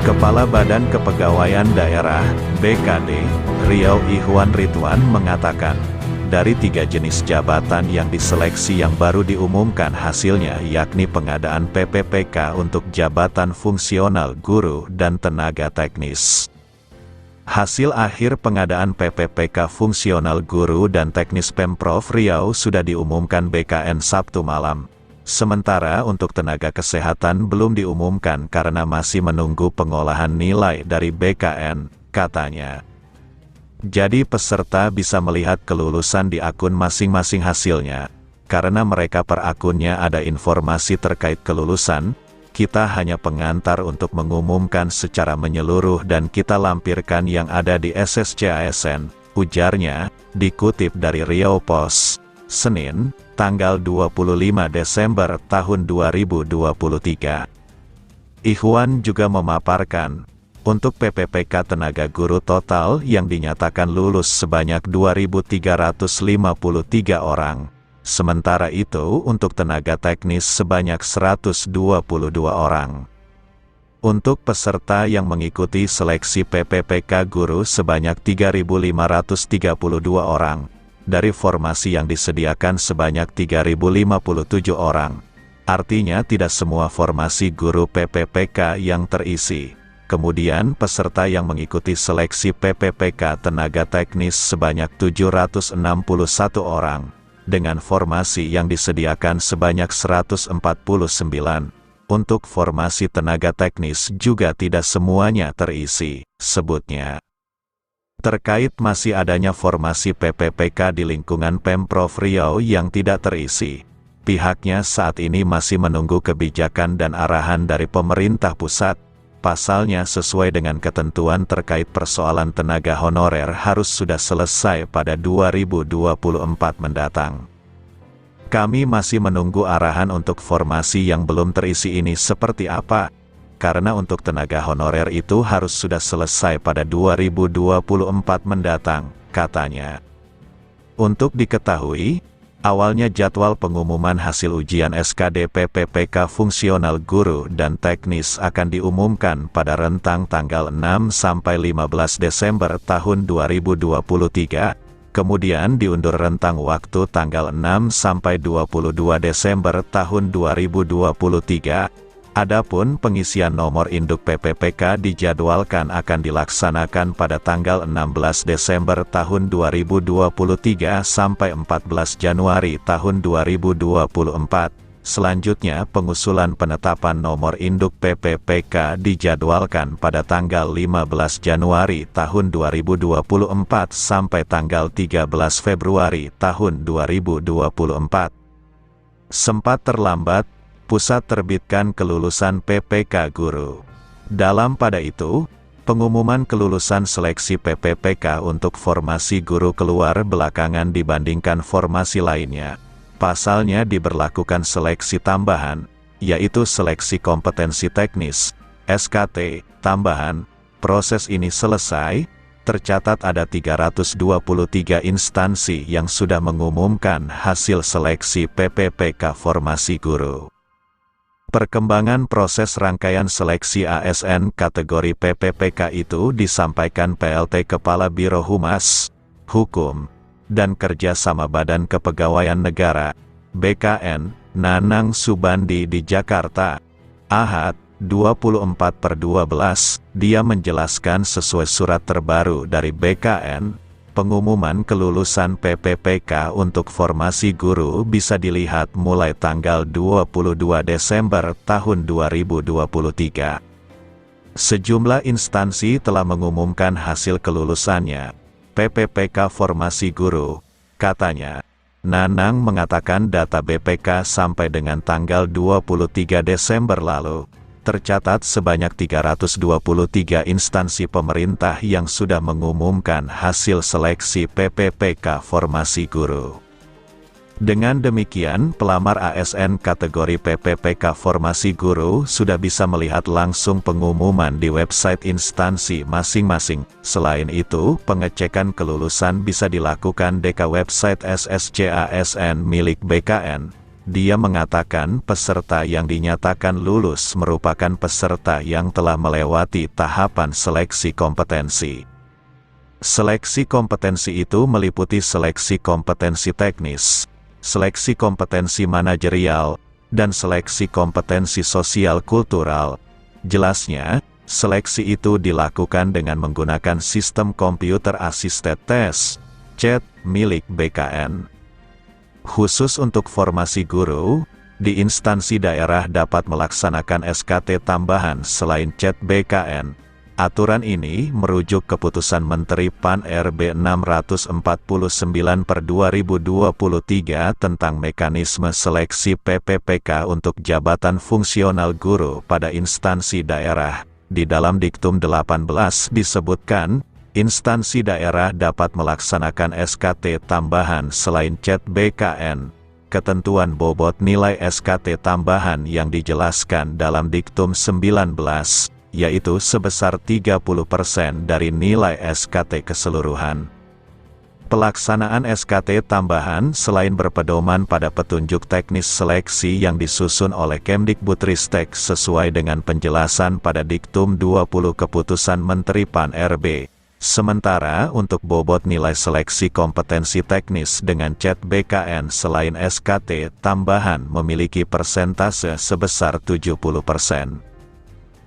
Kepala Badan Kepegawaian Daerah, BKD, Riau Ihwan Ridwan mengatakan, dari 3 jenis jabatan yang diseleksi yang baru diumumkan hasilnya yakni pengadaan PPPK untuk jabatan fungsional guru dan tenaga teknis. Hasil akhir pengadaan PPPK fungsional guru dan teknis Pemprov Riau sudah diumumkan BKN Sabtu malam. Sementara untuk tenaga kesehatan belum diumumkan karena masih menunggu pengolahan nilai dari BKN, katanya. Jadi peserta bisa melihat kelulusan di akun masing-masing hasilnya. Karena mereka per akunnya ada informasi terkait kelulusan, kita hanya pengantar untuk mengumumkan secara menyeluruh dan kita lampirkan yang ada di SSCASN, ujarnya, dikutip dari Riau Pos, Senin, tanggal 25 Desember tahun 2023. Ihwan juga memaparkan, untuk PPPK tenaga guru total yang dinyatakan lulus sebanyak 2.353 orang. Sementara itu untuk tenaga teknis sebanyak 122 orang. Untuk peserta yang mengikuti seleksi PPPK guru sebanyak 3.532 orang. Dari formasi yang disediakan sebanyak 3.057 orang. Artinya tidak semua formasi guru PPPK yang terisi. Kemudian peserta yang mengikuti seleksi PPPK tenaga teknis sebanyak 761 orang. Dengan formasi yang disediakan sebanyak 149. Untuk formasi tenaga teknis juga tidak semuanya terisi, sebutnya. Terkait masih adanya formasi PPPK di lingkungan Pemprov Riau yang tidak terisi, pihaknya saat ini masih menunggu kebijakan dan arahan dari pemerintah pusat. Pasalnya sesuai dengan ketentuan terkait persoalan tenaga honorer harus sudah selesai pada 2024 mendatang. Kami masih menunggu arahan untuk formasi yang belum terisi ini seperti apa. Karena untuk tenaga honorer itu harus sudah selesai pada 2024 mendatang, katanya. Untuk diketahui, awalnya jadwal pengumuman hasil ujian SKD PPPK fungsional guru dan teknis akan diumumkan pada rentang tanggal 6 sampai 15 Desember tahun 2023, kemudian diundur rentang waktu tanggal 6 sampai 22 Desember tahun 2023. Adapun pengisian nomor induk PPPK dijadwalkan akan dilaksanakan pada tanggal 16 Desember tahun 2023 sampai 14 Januari tahun 2024. Selanjutnya pengusulan penetapan nomor induk PPPK dijadwalkan pada tanggal 15 Januari tahun 2024 sampai tanggal 13 Februari tahun 2024. Sempat terlambat, Pusat terbitkan kelulusan PPK guru. Dalam pada itu, pengumuman kelulusan seleksi PPPK untuk formasi guru keluar belakangan dibandingkan formasi lainnya. Pasalnya diberlakukan seleksi tambahan, yaitu seleksi kompetensi teknis, SKT, tambahan. Proses ini selesai, tercatat ada 323 instansi yang sudah mengumumkan hasil seleksi PPPK formasi guru. Perkembangan proses rangkaian seleksi ASN kategori PPPK itu disampaikan PLT Kepala Biro Humas, Hukum, dan Kerjasama Badan Kepegawaian Negara, BKN, Nanang Subandi di Jakarta. Ahad, 24/12, dia menjelaskan sesuai surat terbaru dari BKN, pengumuman kelulusan PPPK untuk formasi guru bisa dilihat mulai tanggal 22 Desember tahun 2023. Sejumlah instansi telah mengumumkan hasil kelulusannya. PPPK formasi guru, katanya. Nanang mengatakan data BPK sampai dengan tanggal 23 Desember lalu. Tercatat sebanyak 323 instansi pemerintah yang sudah mengumumkan hasil seleksi PPPK formasi guru. Dengan demikian, pelamar ASN kategori PPPK formasi guru sudah bisa melihat langsung pengumuman di website instansi masing-masing. Selain itu, pengecekan kelulusan bisa dilakukan di website SSCASN milik BKN. Dia mengatakan peserta yang dinyatakan lulus merupakan peserta yang telah melewati tahapan seleksi kompetensi. Seleksi kompetensi itu meliputi seleksi kompetensi teknis, seleksi kompetensi manajerial, dan seleksi kompetensi sosial kultural. Jelasnya, seleksi itu dilakukan dengan menggunakan sistem komputer assisted test, CAT, milik BKN. Khusus untuk formasi guru, di instansi daerah dapat melaksanakan SKT tambahan selain CAT BKN. Aturan ini merujuk keputusan Menteri PAN RB 649/2023 tentang mekanisme seleksi PPPK untuk jabatan fungsional guru pada instansi daerah. Di dalam Diktum 18 disebutkan, instansi daerah dapat melaksanakan SKT tambahan selain CAT BKN. Ketentuan bobot nilai SKT tambahan yang dijelaskan dalam Diktum 19, yaitu sebesar 30% dari nilai SKT keseluruhan. Pelaksanaan SKT tambahan selain berpedoman pada petunjuk teknis seleksi yang disusun oleh Kemdikbudristek sesuai dengan penjelasan pada Diktum 20 Keputusan Menteri PAN RB. Sementara untuk bobot nilai seleksi kompetensi teknis dengan CAT BKN selain SKT tambahan memiliki persentase sebesar 70%.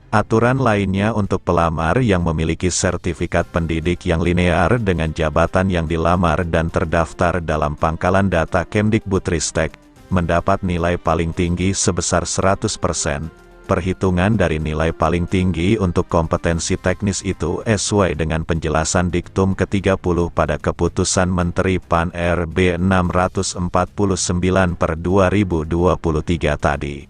Aturan lainnya untuk pelamar yang memiliki sertifikat pendidik yang linear dengan jabatan yang dilamar dan terdaftar dalam pangkalan data Kemdikbudristek, mendapat nilai paling tinggi sebesar 100%. Perhitungan dari nilai paling tinggi untuk kompetensi teknis itu sesuai dengan penjelasan Diktum ke-30 pada Keputusan Menteri PAN RB 649/2023 tadi.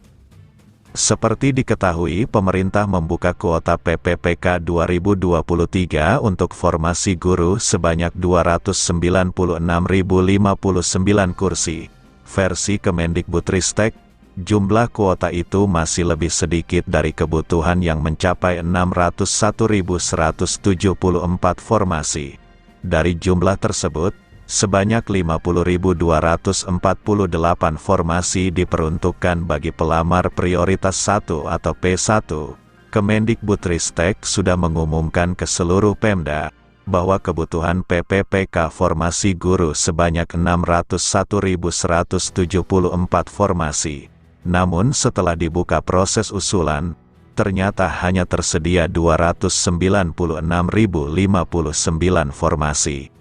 Seperti diketahui, pemerintah membuka kuota PPPK 2023 untuk formasi guru sebanyak 296.059 kursi. Versi Kemendikbudristek, jumlah kuota itu masih lebih sedikit dari kebutuhan yang mencapai 601.174 formasi. Dari jumlah tersebut, sebanyak 50.248 formasi diperuntukkan bagi pelamar prioritas 1 atau P1. Kemendikbudristek sudah mengumumkan ke seluruh Pemda bahwa kebutuhan PPPK formasi guru sebanyak 601.174 formasi. Namun setelah dibuka proses usulan, ternyata hanya tersedia 296.059 formasi.